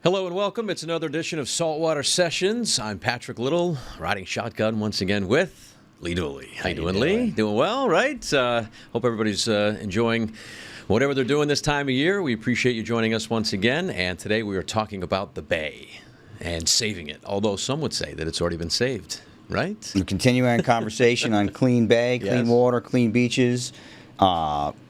Hello and welcome. It's another edition of Saltwater Sessions. I'm Patrick Little, riding shotgun once again with Lee Dooley. How you doing, Lee? Doing well, right? Hope everybody's enjoying whatever they're doing this time of year. We appreciate you joining us once again. And today we are talking about the bay and saving it, although some would say that it's already been saved, right? We're continuing our conversation on clean bay, clean water, clean beaches.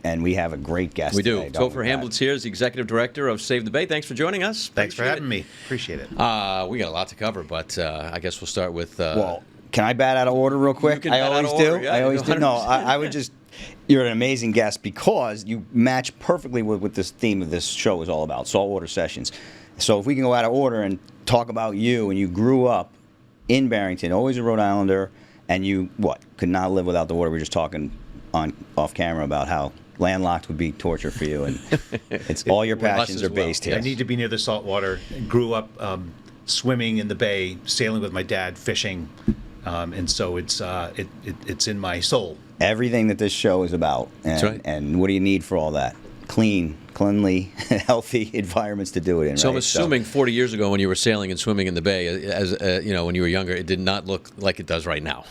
And we have a great guest today. Topher Hamblett's here as the Executive Director of Save the Bay. Thanks for joining us. Thanks for having me. Appreciate it. We got a lot to cover, but I guess we'll start with... well, can I bat out of order real quick? I always do. Yeah, I always do. No, I would just... You're an amazing guest because you match perfectly with this theme of this show is all about, Saltwater Sessions. So if we can go out of order and talk about you, and you grew up in Barrington, always a Rhode Islander, and you, could not live without the water. We were just talking off camera about how landlocked would be torture for you, and it's all your passions are based here. I need to be near the saltwater. Grew up swimming in the bay, sailing with my dad, fishing, and so it's in my soul. Everything that this show is about, and, that's right. And what do you need for all that? Cleanly, healthy environments to do it in. So I'm assuming 40 years ago when you were sailing and swimming in the bay, as when you were younger, it did not look like it does right now.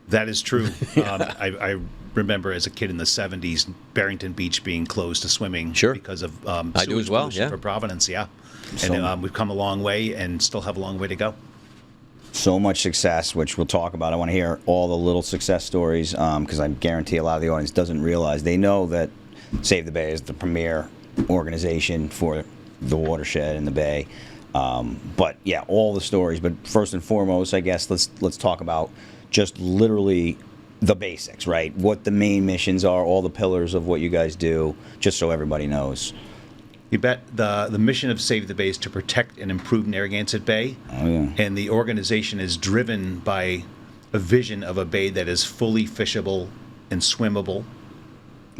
That is true. I remember as a kid in the 70s, Barrington Beach being closed to swimming because of I do as well, for Providence, And we've come a long way and still have a long way to go. So much success, which we'll talk about. I want to hear all the little success stories because I guarantee a lot of the audience doesn't realize. They know that Save the Bay is the premier organization for the watershed in the bay. But yeah, all the stories. But first and foremost, I guess let's talk about just literally the basics, right? What the main missions are, all the pillars of what you guys do, just so everybody knows. You bet. The mission of Save the Bay is to protect and improve Narragansett Bay. Oh, yeah. And the organization is driven by a vision of a bay that is fully fishable and swimmable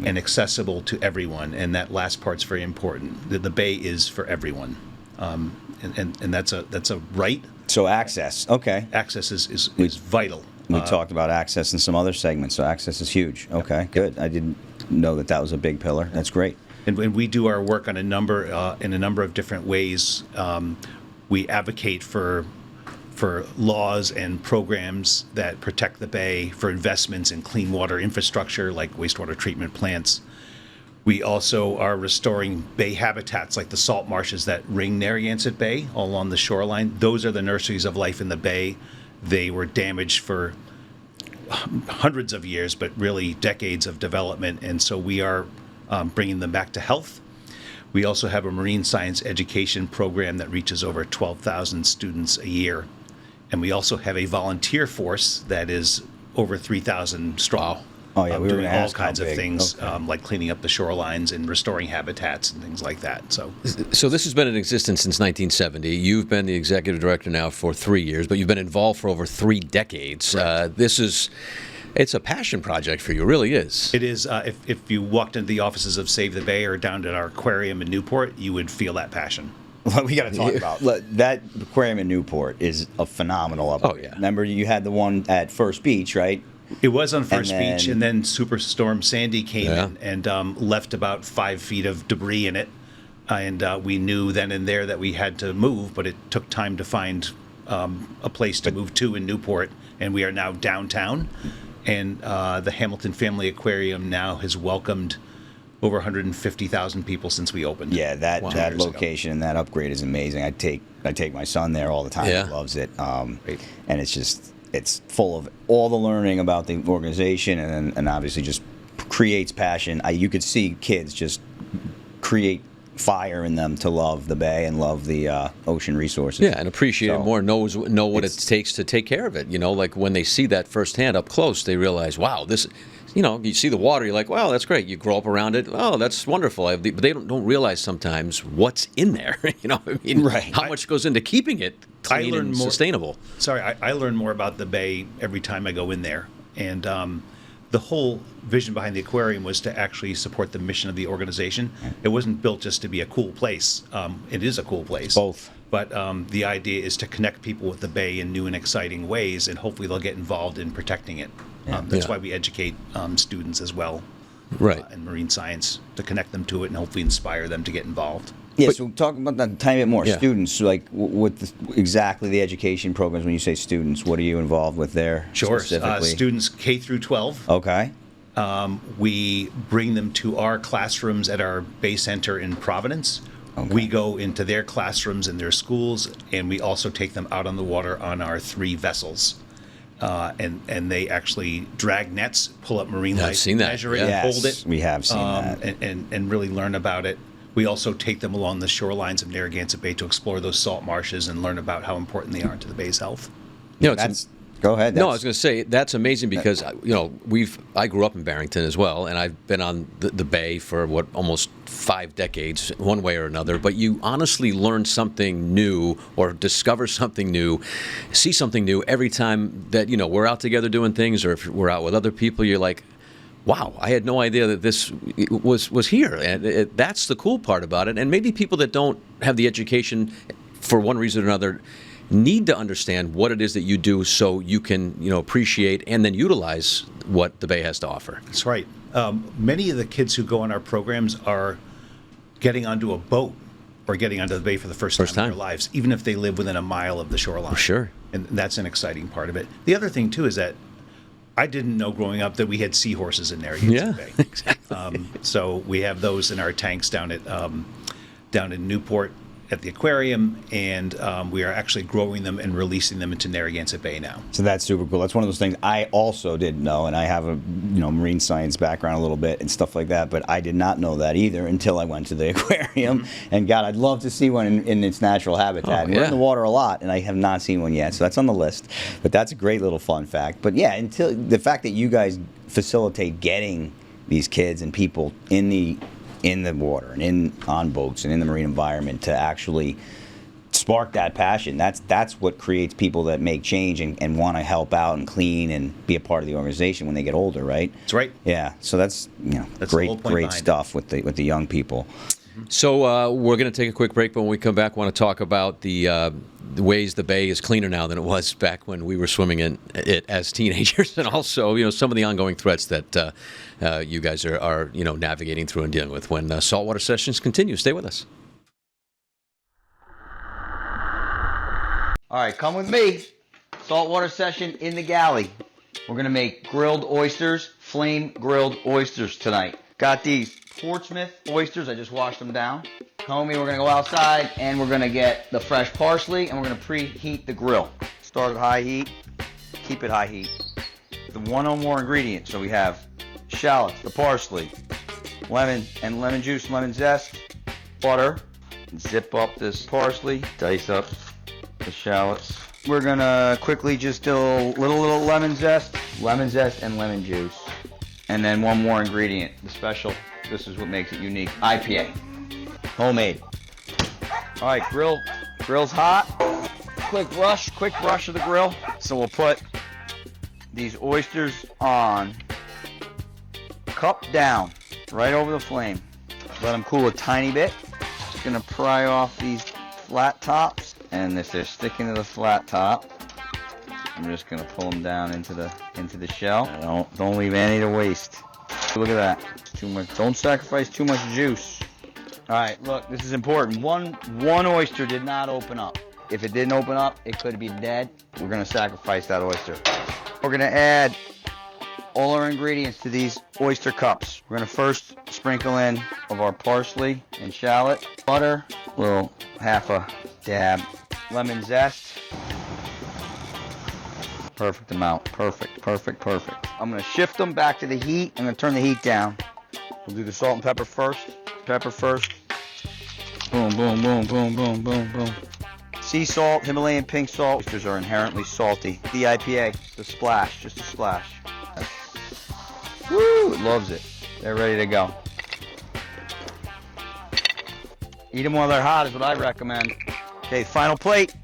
and accessible to everyone. And that last part's very important. The bay is for everyone. And that's a right. So access, okay. Access is vital. We talked about access in some other segments, so access is huge. Okay, good. I didn't know that was a big pillar. That's great. And we do our work on in a number of different ways. We advocate for laws and programs that protect the bay, for investments in clean water infrastructure like wastewater treatment plants. We also are restoring bay habitats like the salt marshes that ring Narragansett Bay all along the shoreline. Those are the nurseries of life in the bay. They were damaged for hundreds of years, but really decades of development, and so we are bringing them back to health. We also have a marine science education program that reaches over 12,000 students a year, and we also have a volunteer force that is over 3,000 strong. Wow. Oh yeah, we were doing all ask kinds of big. things, okay. Like cleaning up the shorelines and restoring habitats and things like that. So this has been in existence since 1970. You've been the executive director now for 3 years, but you've been involved for over 3 decades. It's a passion project for you, it really is. it is. If you walked into the offices of Save the Bay or down at our aquarium in Newport, you would feel that passion. Well, we got to talk about that aquarium in Newport is a phenomenal upgrade. Oh yeah. Remember you had the one at First Beach, right? It was on First Beach, and then Superstorm Sandy came in and left about 5 feet of debris in it. And we knew then and there that we had to move, but it took time to find a place to move to in Newport. And we are now downtown. And the Hamilton Family Aquarium now has welcomed over 150,000 people since we opened. Yeah, that location and that upgrade is amazing. I take my son there all the time. Yeah. He loves it. And it's full of all the learning about the organization and obviously just creates passion. You could see kids just create fire in them to love the bay and love the ocean resources. Yeah, and appreciate it more, know what it takes to take care of it. Like when they see that firsthand up close, they realize, wow, this... you see the water, you're like, wow, that's great. You grow up around it. Oh, that's wonderful. But they don't realize sometimes what's in there. Right. How much goes into keeping it clean and sustainable. I learn more about the bay every time I go in there. And the whole vision behind the aquarium was to actually support the mission of the organization. It wasn't built just to be a cool place. It is a cool place. Both. But the idea is to connect people with the bay in new and exciting ways, and hopefully they'll get involved in protecting it. That's why we educate students as well, right, in marine science, to connect them to it and hopefully inspire them to get involved. Yeah, so talk about that a tiny bit more. Yeah. Students, like exactly the education programs. When you say students, what are you involved with there specifically? Students K through 12. Okay. We bring them to our classrooms at our Bay Center in Providence. Okay. We go into their classrooms in their schools, and we also take them out on the water on our 3 vessels. And they actually drag nets, pull up marine I've life, seen that, measure it, yeah. hold it. We have seen that. And really learn about it. We also take them along the shorelines of Narragansett Bay to explore those salt marshes and learn about how important they are to the bay's health. You know, Go ahead. No, I was going to say that's amazing because I grew up in Barrington as well, and I've been on the bay for almost 5 decades, one way or another. But you honestly learn something new or discover something new, see something new every time that we're out together doing things, or if we're out with other people. You're like, wow, I had no idea that this was here, and that's the cool part about it. And maybe people that don't have the education for one reason or another need to understand what it is that you do so you can appreciate and then utilize what the bay has to offer. That's right. Many of the kids who go on our programs are getting onto a boat or getting onto the bay for the first time in their lives, even if they live within a mile of the shoreline. Sure. And that's an exciting part of it. The other thing, too, is that I didn't know growing up that we had seahorses in Narragansett Bay. Exactly. So we have those in our tanks down in Newport at the aquarium, and we are actually growing them and releasing them into Narragansett Bay now. So that's super cool. That's one of those things I also didn't know, and I have a marine science background a little bit and stuff like that, but I did not know that either until I went to the aquarium. And God, I'd love to see one in its natural habitat. We're in the water a lot, and I have not seen one yet, so that's on the list. But that's a great little fun fact. But yeah, until the fact that you guys facilitate getting these kids and people in the water and on boats and in the marine environment to actually spark that passion. That's what creates people that make change and want to help out and clean and be a part of the organization when they get older, right? That's right. Yeah. So that's That's the whole point great behind stuff with the young people. So we're going to take a quick break, but when we come back, I want to talk about the ways the bay is cleaner now than it was back when we were swimming in it as teenagers, and also some of the ongoing threats that you guys are navigating through and dealing with when Saltwater Sessions continue. Stay with us. All right, come with me. Saltwater session in the Galley. We're going to make grilled oysters, flame grilled oysters tonight. Got these Portsmouth oysters. I just washed them down. Come with me. We're going to go outside and we're going to get the fresh parsley and we're going to preheat the grill. Start at high heat. Keep it high heat. The one or more ingredients. So we have shallots, the parsley, lemon juice, lemon zest, butter. Zip up this parsley. Dice up the shallots. We're gonna quickly just do a little lemon zest and lemon juice. And then one more ingredient, the special, this is what makes it unique, IPA. Homemade. All right, grill's hot. Quick rush of the grill. So we'll put these oysters on, cup down, right over the flame. Let them cool a tiny bit. Just gonna pry off these flat tops. And if they're sticking to the flat top, I'm just gonna pull them down into the shell. Don't leave any to waste. Look at that. Too much. Don't sacrifice too much juice. All right, look, this is important. One oyster did not open up. If it didn't open up, it could be dead. We're gonna sacrifice that oyster. We're gonna add all our ingredients to these oyster cups. We're gonna first sprinkle in of our parsley and shallot, butter, little half a dab, lemon zest. Perfect amount. Perfect. I'm going to shift them back to the heat. I'm going to turn the heat down. We'll do the salt and pepper first. Boom, boom, boom, boom, boom, boom, boom. Sea salt, Himalayan pink salt. Oysters are inherently salty. The IPA, just a splash. Woo, it loves it. They're ready to go. Eat them while they're hot is what I recommend. Okay, final plate.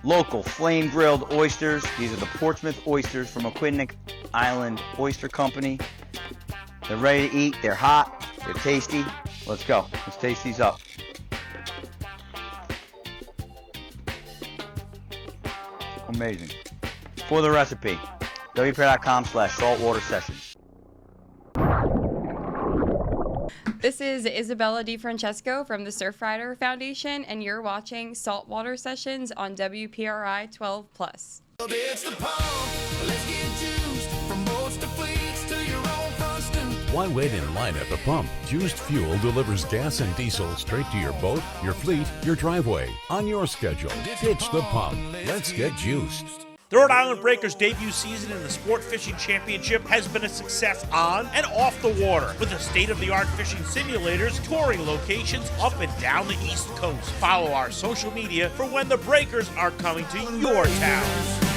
Local flame grilled oysters. These are the Portsmouth oysters from Aquidneck Island Oyster Company. They're ready to eat. They're hot. They're tasty. Let's go. Let's taste these up. Amazing. For the recipe, WPRi.com/saltwater sessions. This is Isabella DiFrancesco from the Surfrider Foundation, and you're watching Saltwater Sessions on WPRi 12+. It's the pump. Let's get juiced from boats to fleets to your own front stoop. Why wait in line at the pump? Juiced fuel delivers gas and diesel straight to your boat, your fleet, your driveway, on your schedule. Ditch the pump. Let's get juiced. The Rhode Island Breakers' debut season in the Sport Fishing Championship has been a success on and off the water, with the state-of-the-art fishing simulators touring locations up and down the East Coast. Follow our social media for when the Breakers are coming to your town.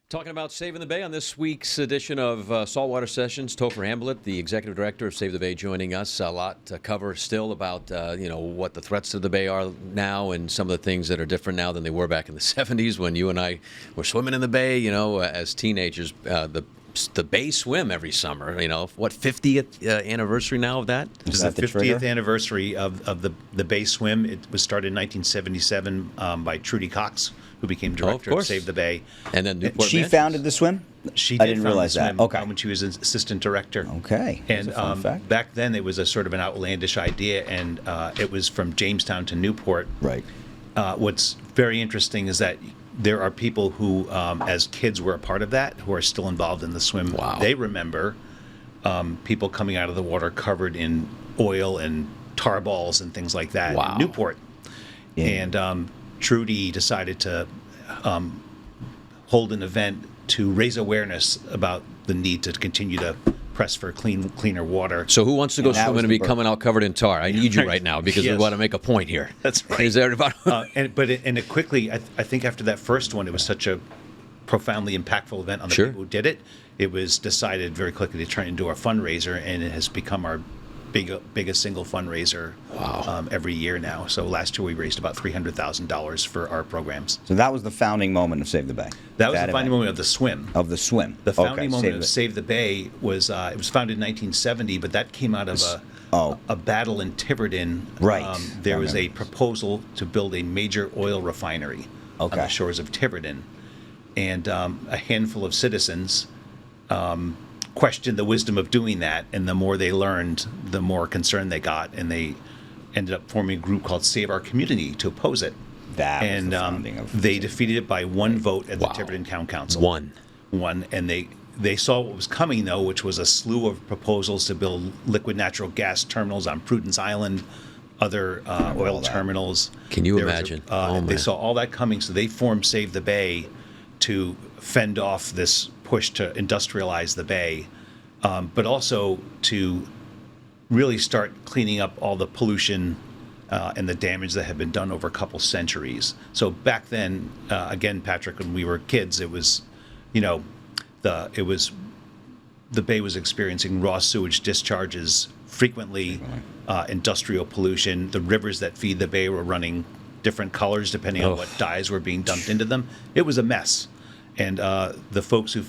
Talking about Saving the Bay on this week's edition of Saltwater Sessions. Topher Hamblett, the executive director of Save the Bay, joining us. A lot to cover still about what the threats to the bay are now, and some of the things that are different now than they were back in the 70s when you and I were swimming in the bay. As teenagers, the bay swim every summer. 50th anniversary now of that? This is the 50th anniversary of the bay swim. It was started in 1977 by Trudy Cox, who became director of Save the Bay. And then Newport she Mansions. founded the swim? I didn't realize that. Okay. When she was an assistant director. Okay. And That's a fun fact. back then it was a sort of an outlandish idea, and it was from Jamestown to Newport. Right. What's very interesting is that there are people who, as kids, were a part of that, who are still involved in the swim. Wow. They remember people coming out of the water covered in oil and tar balls and things like that Wow. in Newport. Yeah. And Trudy decided to hold an event to raise awareness about the need to continue to press for cleaner water. So who wants to go that swimming was and the be coming out covered in tar? I need you right now because we Yes. want to make a point here. That's right. Is there about It quickly, I think after that first one, it was such a profoundly impactful event on the Sure. people who did it. It was decided very quickly to turn into a fundraiser, and it has become our biggest single fundraiser every year now. So last year we raised about $300,000 for our programs. So that was the founding moment of Save the Bay. That was the founding event. moment of the swim. Of the swim. The founding Okay, moment of Save the Bay was it was founded in 1970, but that came out of a battle in Tiverton. Right. There I was a remember this. proposal to build a major oil refinery on Okay. the shores of Tiverton, and a handful of citizens questioned the wisdom of doing that, and the more they learned, the more concerned they got, and they ended up forming a group called Save Our Community to oppose it. That was and the founding of they defeated it by one vote at the Wow. Tiverton Town Council. One. And they saw what was coming, though, which was a slew of proposals to build liquid natural gas terminals on Prudence Island, other oil terminals. Can you There was imagine? Oh, they man. saw all that coming, so they formed Save the Bay to fend off this push to industrialize the bay, but also to really start cleaning up all the pollution and the damage that had been done over a couple centuries. So back then, again, Patrick, when we were kids, it was, the bay was experiencing raw sewage discharges frequently, industrial pollution. The rivers that feed the bay were running different colors depending on what dyes were being dumped into them. It was a mess. And the folks who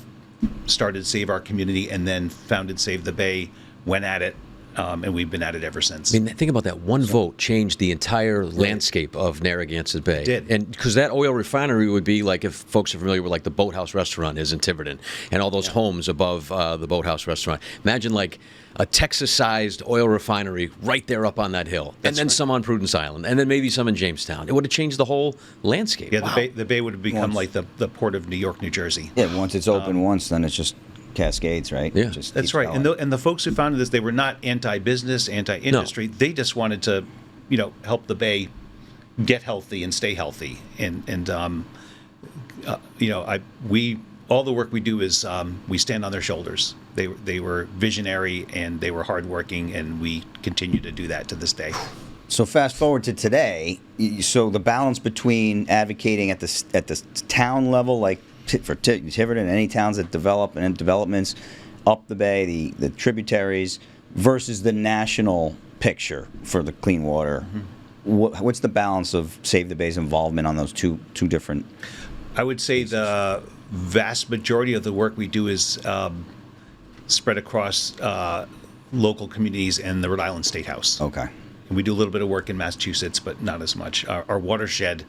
started Save Our Community and then founded Save the Bay went at it, and we've been at it ever since. I mean, think about that. One vote changed the entire landscape of Narragansett Bay. It did. And because that oil refinery would be like, if folks are familiar with like the Boathouse Restaurant is in Tiverton and all those homes above the Boathouse Restaurant. Imagine like a Texas-sized oil refinery right there up on that hill. And then some on Prudence Island. And then maybe some in Jamestown. It would have changed the whole landscape. Yeah, Wow. the bay would have become like the port of New York, New Jersey. Yeah, once it's open once, then it's just cascades, right? Yeah. It just That's keeps right. going. And the folks who founded this, they were not anti-business, anti-industry. They just wanted to, help the bay get healthy and stay healthy. All the work we do is we stand on their shoulders. They were visionary and they were hardworking, and we continue to do that to this day. So fast forward to today. So the balance between advocating at the town level, like for Tiverton, any towns that develop and developments up the bay, the tributaries, versus the national picture for the clean water. What's the balance of Save the Bay's involvement on those two different? I would say the vast majority of the work we do is spread across local communities and the Rhode Island State House. Okay. And we do a little bit of work in Massachusetts, but not as much. Our watershed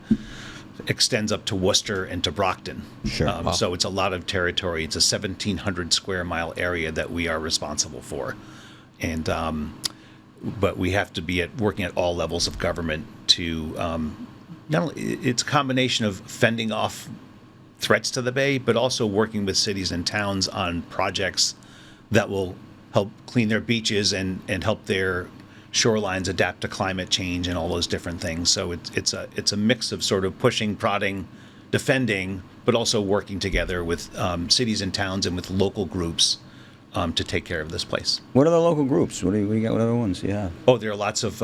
extends up to Worcester and to Brockton. Sure. Wow. So it's a lot of territory. It's a 1,700 square mile area that we are responsible for. And but we have to be working at all levels of government to not only, it's a combination of fending off threats to the bay, but also working with cities and towns on projects that will help clean their beaches and help their shorelines adapt to climate change and all those different things. So it's a mix of sort of pushing, prodding, defending, but also working together with cities and towns and with local groups to take care of this place. What are the local groups? What do you got? What other ones do you have? Oh, there are lots of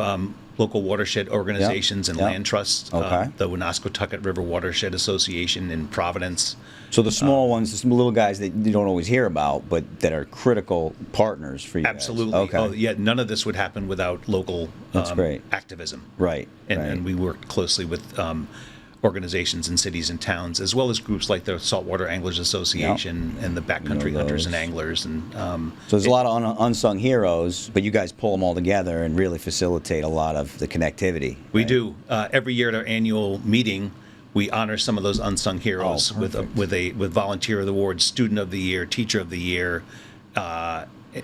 local watershed organizations and Yep. land trusts. Okay. The Woonasquatucket River Watershed Association in Providence. So the small ones, the little guys that you don't always hear about, but that are critical partners for you guys. Absolutely. Okay. Oh, yeah. None of this would happen without local That's great. activism. Right. And, right. and we work closely with organizations in cities and towns, as well as groups like the Saltwater Anglers Association and the Backcountry Hunters and those. Anglers. And So there's a lot of unsung heroes, but you guys pull them all together and really facilitate a lot of the connectivity. we right? do every year at our annual meeting. We honor some of those unsung heroes with volunteer of the award, student of the year, teacher of the year,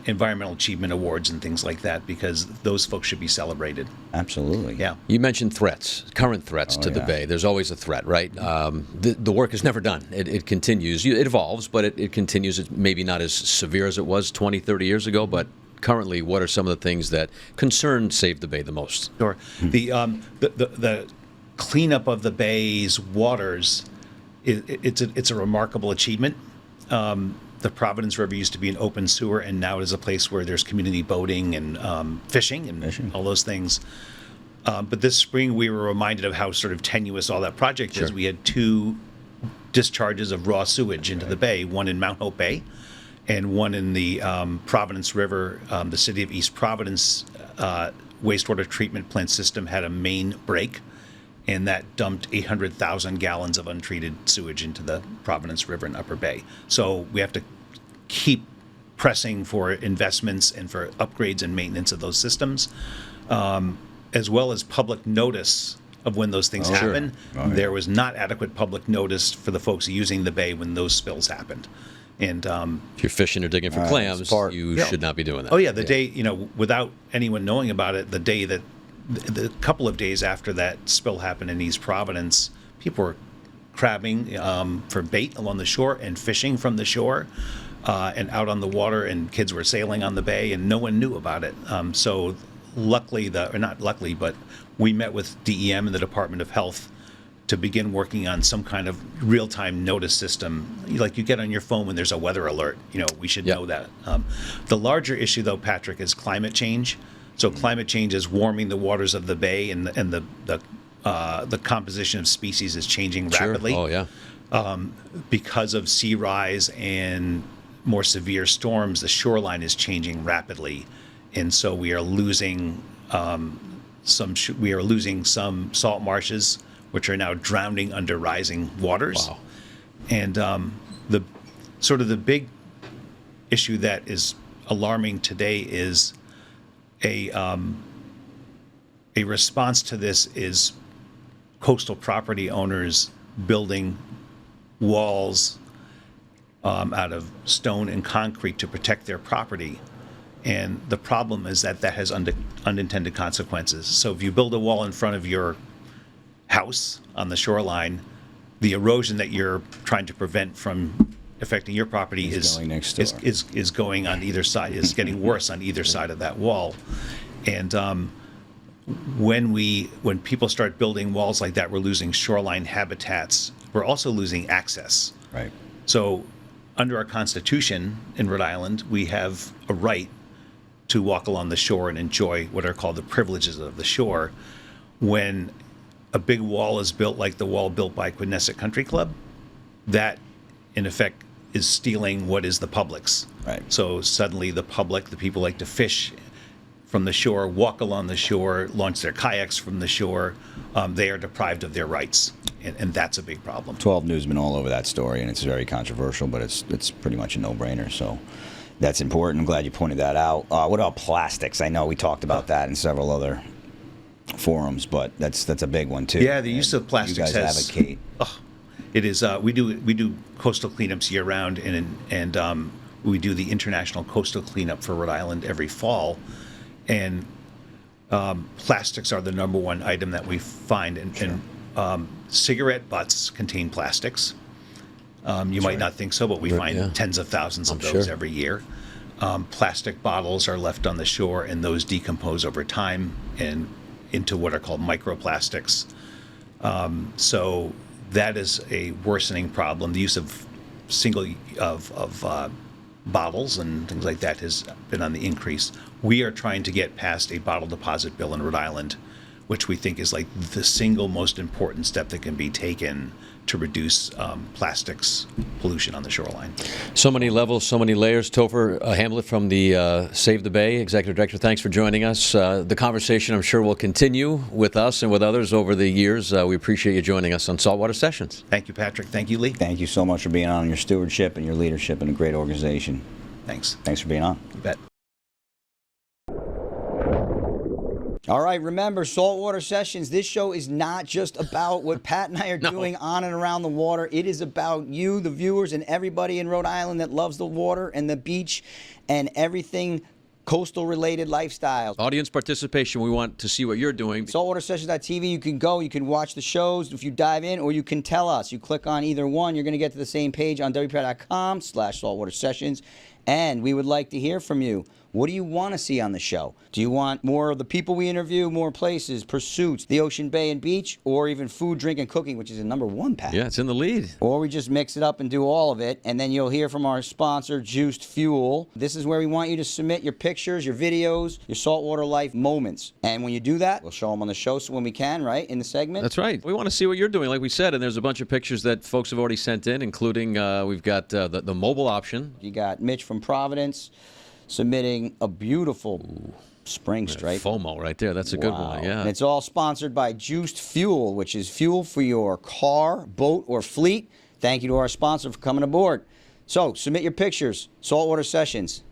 environmental achievement awards, and things like that, because those folks should be celebrated. Absolutely. Yeah. You mentioned threats, current threats to the yeah. bay. There's always a threat, right? The work is never done. It continues. It evolves, but it continues. It's maybe not as severe as it was 20, 30 years ago, but currently, what are some of the things that concern Save the Bay the most? Sure. The cleanup of the bay's waters, it's a remarkable achievement. The Providence River used to be an open sewer, and now it is a place where there's community boating and fishing and all those things. But this spring, we were reminded of how sort of tenuous all that project is. We had 2 discharges of raw sewage into the bay, one in Mount Hope Bay and one in the Providence River. The city of East Providence wastewater treatment plant system had a main break, and that dumped 800,000 gallons of untreated sewage into the Providence River and Upper Bay. So we have to keep pressing for investments and for upgrades and maintenance of those systems, as well as public notice of when those things happen. There was not adequate public notice for the folks using the bay when those spills happened. And If you're fishing or digging for clams, you should not be doing that. oh yeah, the day, without anyone knowing about it, the day that the couple of days after that spill happened in East Providence, people were crabbing for bait along the shore and fishing from the shore and out on the water, and kids were sailing on the bay, and no one knew about it. So luckily, or not luckily, but we met with DEM and the Department of Health to begin working on some kind of real-time notice system, like you get on your phone when there's a weather alert. We should know that. The larger issue, though, Patrick, is climate change. So climate change is warming the waters of the bay, and the composition of species is changing rapidly. Oh, yeah. Because of sea rise and more severe storms, the shoreline is changing rapidly, and so we are losing some salt marshes, which are now drowning under rising waters. Wow. And the big issue that is alarming today is a response to this is coastal property owners building walls out of stone and concrete to protect their property. And the problem is that has unintended consequences. So if you build a wall in front of your house on the shoreline, the erosion that you're trying to prevent from affecting your property is going next door. is going on either side, is getting worse on either side of that wall. And when people start building walls like that, we're losing shoreline habitats. We're also losing access. Right. So under our Constitution in Rhode Island, we have a right to walk along the shore and enjoy what are called the privileges of the shore. When a big wall is built like the wall built by Quidnesset Country Club, that in effect is stealing what is the public's. Right. So suddenly the public, the people like to fish from the shore, walk along the shore, launch their kayaks from the shore, they are deprived of their rights. And that's a big problem. 12 News been all over that story, and it's very controversial, but it's pretty much a no-brainer. So that's important. I'm glad you pointed that out. What about plastics? I know we talked about that in several other forums, but that's a big one too. Yeah, the use of plastics you guys advocate. It is. We do coastal cleanups year round, and we do the International Coastal Cleanup for Rhode Island every fall, and plastics are the number one item that we find. And cigarette butts contain plastics. You might not think so, but we find tens of thousands of those every year. Plastic bottles are left on the shore, and those decompose over time and into what are called microplastics. So that is a worsening problem. The use of bottles and things like that has been on the increase. We are trying to get past a bottle deposit bill in Rhode Island, which we think is like the single most important step that can be taken to reduce plastics pollution on the shoreline. So many levels, so many layers. Topher Hamblett from the Save the Bay, Executive Director, thanks for joining us. The conversation, I'm sure, will continue with us and with others over the years. We appreciate you joining us on Saltwater Sessions. Thank you, Patrick. Thank you, Lee. Thank you so much for being on, your stewardship and your leadership in a great organization. Thanks. Thanks for being on. You bet. All right, remember, Saltwater Sessions, this show is not just about what Pat and I are doing on and around the water. It is about you, the viewers, and everybody in Rhode Island that loves the water and the beach and everything coastal-related lifestyles. Audience participation, we want to see what you're doing. SaltwaterSessions.tv, you can go, you can watch the shows if you dive in, or you can tell us. You click on either one, you're going to get to the same page on WPRi.com/Saltwater Sessions, and we would like to hear from you. What do you want to see on the show? Do you want more of the people we interview, more places, pursuits, the ocean, bay, and beach, or even food, drink, and cooking, which is the #1, Pat? Yeah, it's in the lead. Or we just mix it up and do all of it, and then you'll hear from our sponsor, Juiced Fuel. This is where we want you to submit your pictures, your videos, your saltwater life moments. And when you do that, we'll show them on the show when we can, right, in the segment? That's right. We want to see what you're doing, like we said, and there's a bunch of pictures that folks have already sent in, including we've got the mobile option. You got Mitch from Providence submitting a beautiful spring stripe. FOMO right there. That's a good one, yeah. And it's all sponsored by Juiced Fuel, which is fuel for your car, boat, or fleet. Thank you to our sponsor for coming aboard. So, submit your pictures. Saltwater Sessions.